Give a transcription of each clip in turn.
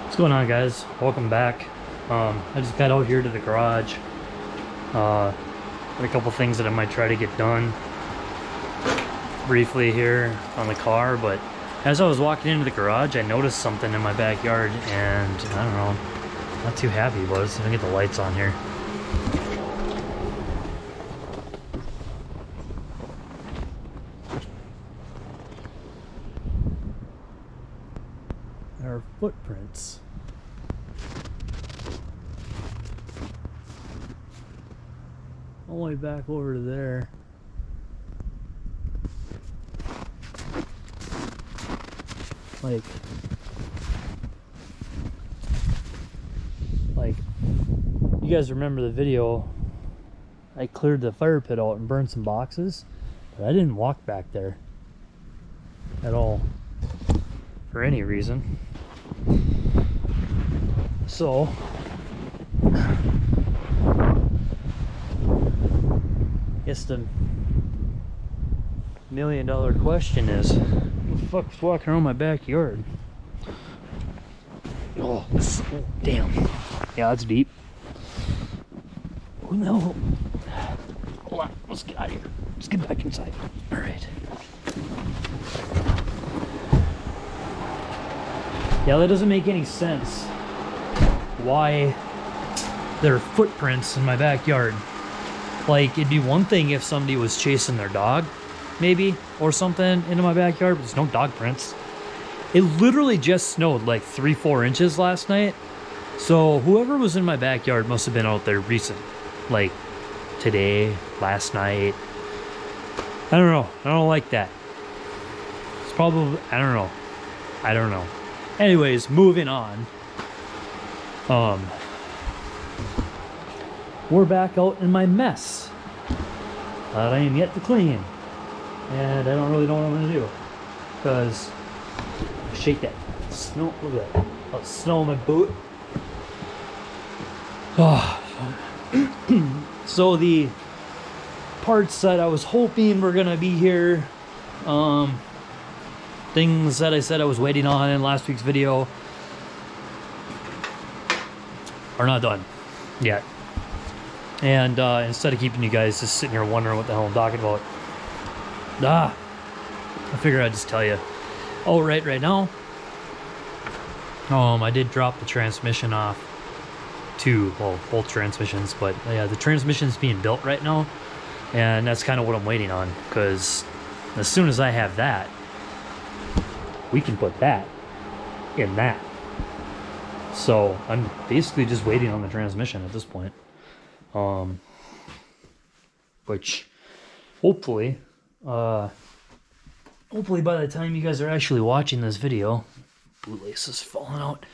What's going on, guys? Welcome back. I just got out here to the garage. Got a couple things that I might try to get done briefly here on the car, but as I was walking into the garage, I noticed something in my backyard, and I don't know, not too happy was. Let me get the lights on here. There are footprints. All the way back over to there. Like, you guys remember the video? I cleared the fire pit out and burned some boxes, but I didn't walk back there at all for any reason. So I guess the $1,000,000 question is, who the fuck's walking around my backyard? Oh, damn. Yeah, that's deep. Oh no. Hold on, let's get out of here. Let's get back inside. All right. Yeah, that doesn't make any sense. Why there are footprints in my backyard? Like, it'd be one thing if somebody was chasing their dog, maybe, or something into my backyard, but there's no dog prints. It literally just snowed like 3-4 inches last night. So whoever was in my backyard must have been out there recent. Like today, last night. I don't know. I don't like that. It's probably, I don't know. I don't know. Anyways, moving on. We're back out in my mess that I am yet to clean. And I don't really know what I'm gonna do. Because shake that snow, look at that. Oh, snow on my boot. Oh. So the parts that I was hoping were gonna be here, things that I said I was waiting on in last week's video, are not done yet. And instead of keeping you guys just sitting here wondering what the hell I'm talking about, I figured I'd just tell you. Oh, right now, I did drop the transmission off to, well, both transmissions, but yeah, the transmission's being built right now, and that's kind of what I'm waiting on, because as soon as I have that, we can put that in that. So I'm basically just waiting on the transmission at this point, which hopefully by the time you guys are actually watching this video, blue lace is falling out.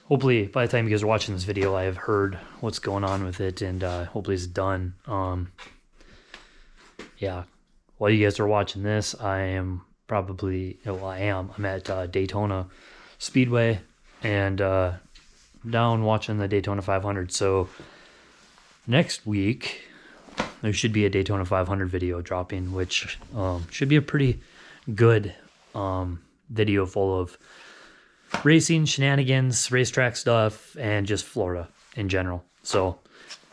Hopefully by the time you guys are watching this video, I have heard what's going on with it, and hopefully it's done. Yeah, while you guys are watching this, I am probably, well, I'm at Daytona Speedway, and down watching the Daytona 500. So next week there should be a Daytona 500 video dropping, which should be a pretty good video full of racing shenanigans, racetrack stuff, and just Florida in general. So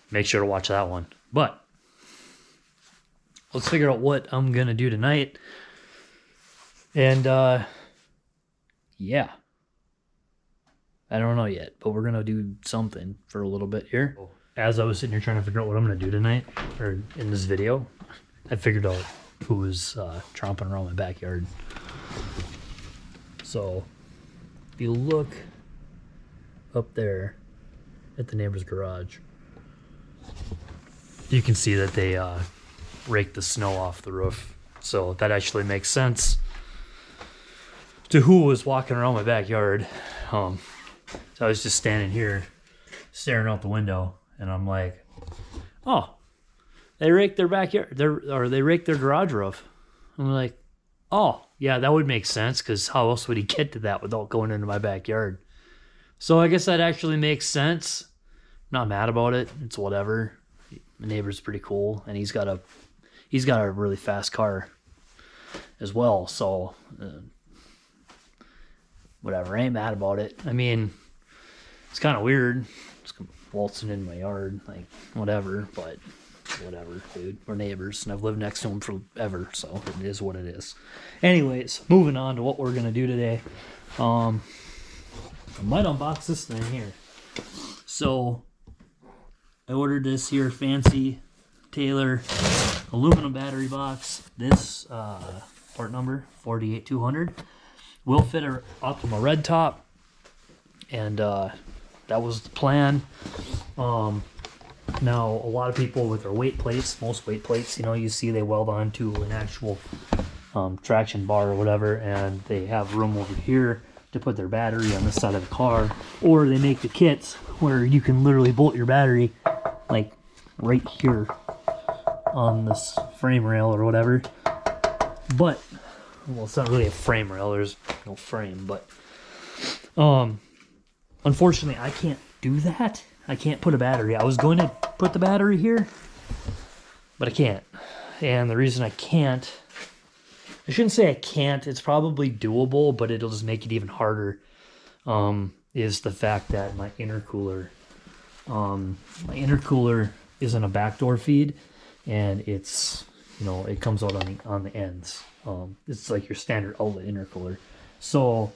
make sure to watch that one. But let's figure out what I'm gonna do tonight. And yeah, I don't know yet, but we're gonna do something for a little bit here. As I was sitting here trying to figure out what I'm gonna do tonight, or in this video, I figured out who was tromping around my backyard. So if you look up there at the neighbor's garage, you can see that they raked the snow off the roof. So that actually makes sense to who was walking around my backyard. So I was just standing here staring out the window, and I'm like, oh, they raked their backyard, they raked their garage roof. I'm like, oh, yeah, that would make sense, because how else would he get to that without going into my backyard? So I guess that actually makes sense. I'm not mad about it. It's whatever. My neighbor's pretty cool, and he's got a really fast car as well. So whatever. I ain't mad about it. I mean, it's kind of weird. It's waltzing in my yard, like, whatever, but whatever, dude. We're neighbors, and I've lived next to him forever, so it is what it is. Anyways, moving on to what we're going to do today. I might unbox this thing here. So, I ordered this here fancy Taylor aluminum battery box. This part number 48200 will fit our Optima red top, and that was the plan. Now a lot of people with their weight plates, most weight plates, you know, you see they weld onto an actual traction bar or whatever, and they have room over here to put their battery on this side of the car, or they make the kits where you can literally bolt your battery like right here on this frame rail or whatever. But well, it's not really a frame rail, there's no frame, but unfortunately I can't do that. I can't put a battery. I was going to put the battery here, but I can't. And the reason I can't, I shouldn't say I can't, it's probably doable, but it'll just make it even harder, is the fact that my intercooler isn't a backdoor feed, and it's, you know, it comes out on the ends. It's like your standard outlet intercooler. So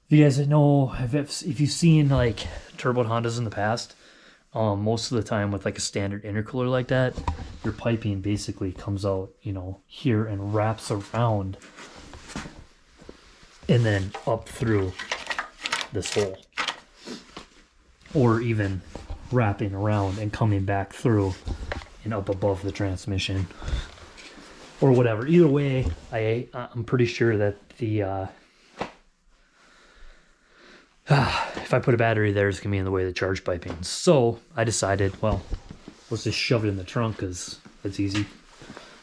if you guys know, if you've seen like turbo Hondas in the past, most of the time with like a standard intercooler like that, your piping basically comes out, you know, here and wraps around and then up through this hole, or even wrapping around and coming back through and up above the transmission or whatever. Either way, I'm pretty sure that the if I put a battery there, it's gonna be in the way of the charge piping. So I decided, well, let's just shove it in the trunk because it's easy.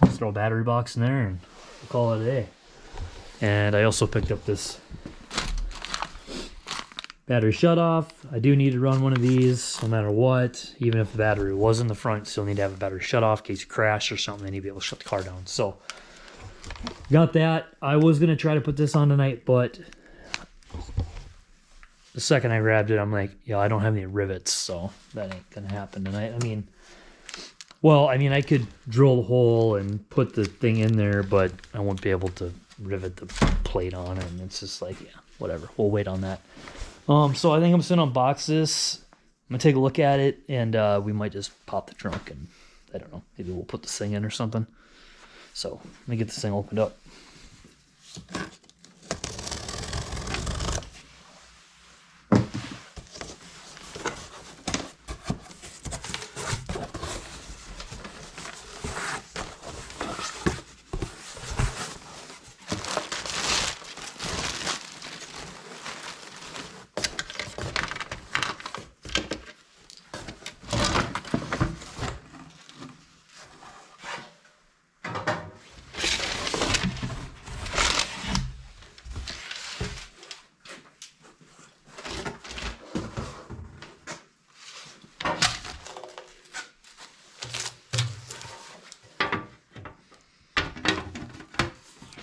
Just throw a battery box in there and we'll call it a day. And I also picked up this battery shutoff. I do need to run one of these no matter what. Even if the battery was in the front, still need to have a battery shutoff in case you crash or something. I need to be able to shut the car down. So got that. I was gonna try to put this on tonight, but the second I grabbed it, I'm like, yeah, I don't have any rivets, so that ain't gonna happen tonight. I mean, I could drill the hole and put the thing in there, but I won't be able to rivet the plate on it, and it's just like, yeah, whatever. We'll wait on that. So I think I'm just gonna unbox this. I'm gonna take a look at it, and we might just pop the trunk, and I don't know, maybe we'll put this thing in or something. So let me get this thing opened up.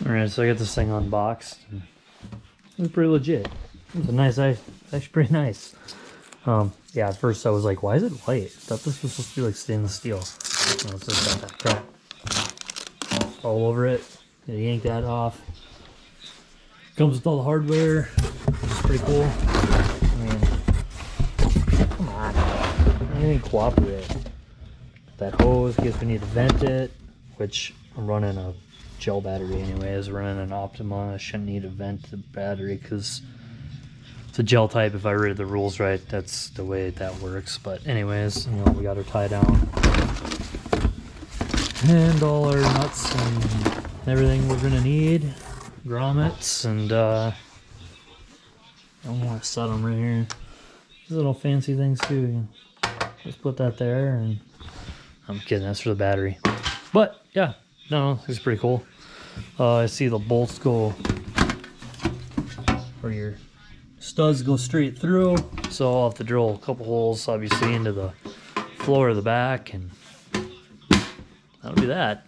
Alright, so I got this thing unboxed. It's pretty legit. It's a nice, actually pretty nice. Yeah, at first I was like, why is it white? I thought this was supposed to be like stainless steel. No, it's just got that crap all over it. You yank that off. Comes with all the hardware, which is pretty cool. I mean, come on, anything cooperate. That hose, in case we need to vent it, which I'm running a gel battery anyways, running an Optima. I shouldn't need to vent the battery because it's a gel type. If I read the rules right, that's the way that works. But anyways, you know, we got her tie down and all our nuts and everything we're gonna need, grommets, and I want to set them right here. These little fancy things too. Just put that there, and I'm kidding, that's for the battery. But yeah, no, it's pretty cool. I see the bolts go, or your studs go straight through, so I'll have to drill a couple holes obviously into the floor of the back, and that'll be that.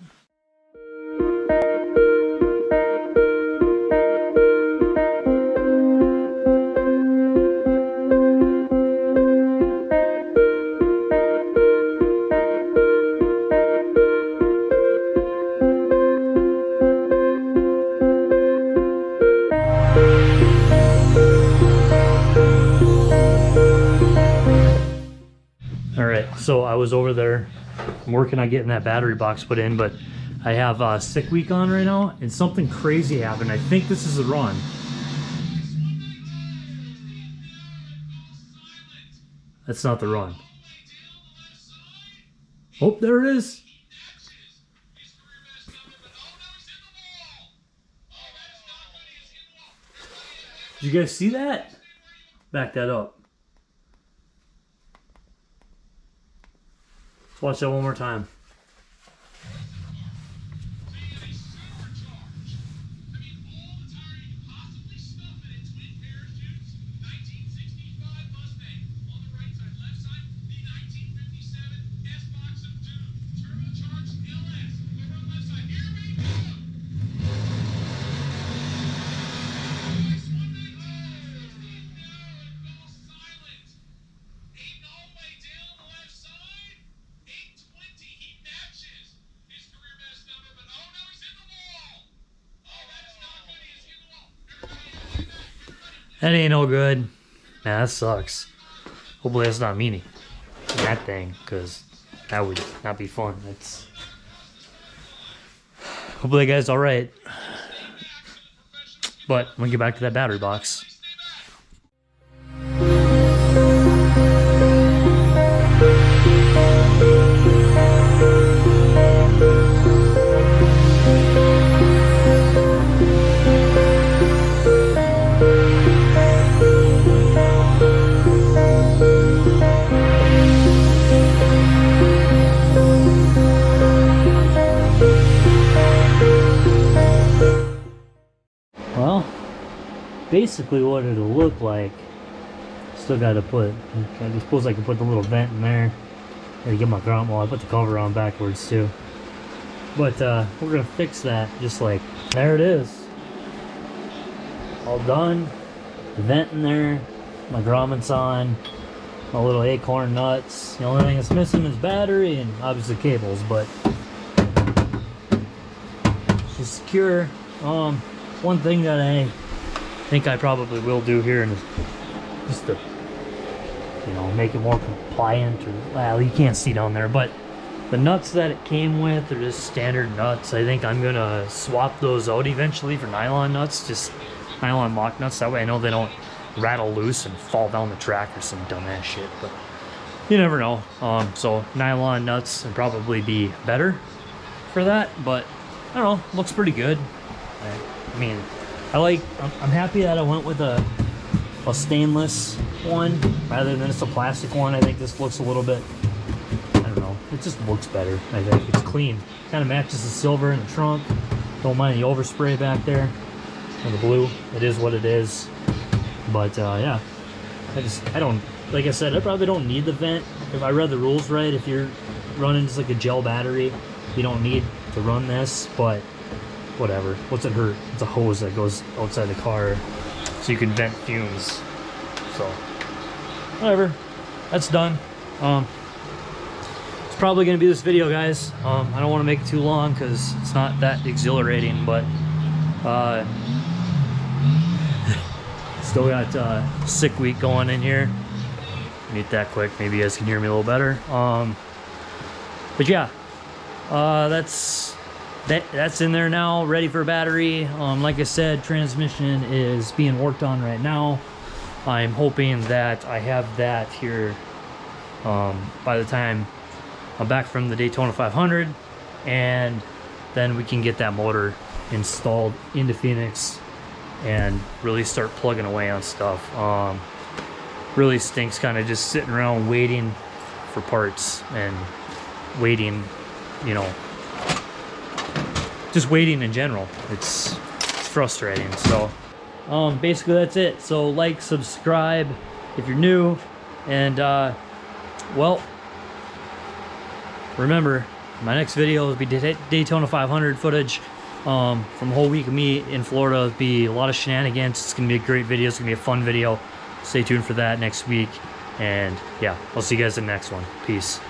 So I was over there, I'm working on getting that battery box put in, but I have sick week on right now, and something crazy happened. I think this is the run. That's not the run. Oh, there it is. Did you guys see that? Back that up. Let's watch that one more time. That ain't no good. Man, that sucks. Hopefully that's not meanie. That thing, because that would not be fun. That's. Hopefully that guy's alright. But I'm gonna get back to that battery box. Well, basically what it'll look like. Still gotta put, I suppose I can put the little vent in there. Gotta get my ground, well I put the cover on backwards too. But we're gonna fix that just like, there it is. All done. The vent in there, my grommets on, my little acorn nuts. The only thing that's missing is battery and obviously cables, but she's secure. One thing that I think I probably will do here is just to, you know, make it more compliant, or, well, you can't see down there, but the nuts that it came with are just standard nuts. I think I'm gonna swap those out eventually for nylon nuts, just nylon lock nuts. That way I know they don't rattle loose and fall down the track or some dumbass shit, but you never know. So nylon nuts would probably be better for that, but I don't know, looks pretty good. I mean, I'm happy that I went with a stainless one rather than just a plastic one. I think this looks a little bit, I don't know, it just looks better. I think it's clean. Kind of matches the silver in the trunk. Don't mind the overspray back there and the blue. It is what it is. But yeah, I don't, like I said, I probably don't need the vent. If I read the rules right, if you're running just like a gel battery, you don't need to run this, but whatever. What's it hurt? It's a hose that goes outside the car so you can vent fumes. So whatever, that's done. It's probably gonna be this video, guys. I don't want to make it too long because it's not that exhilarating, but still got sick week going in here. Mute that quick, maybe you guys can hear me a little better. But yeah, that's in there now, ready for battery. Like I said, transmission is being worked on right now. I'm hoping that I have that here by the time I'm back from the Daytona 500, and then we can get that motor installed into Phoenix and really start plugging away on stuff. Really stinks kind of just sitting around waiting for parts and waiting, you know, just waiting in general. It's frustrating. So basically that's it. So like, subscribe if you're new, and well, remember my next video will be Daytona 500 footage from a whole week of me in Florida. It'll be a lot of shenanigans. It's gonna be a great video. It's gonna be a fun video. Stay tuned for that next week, and yeah, I'll see you guys in the next one. Peace.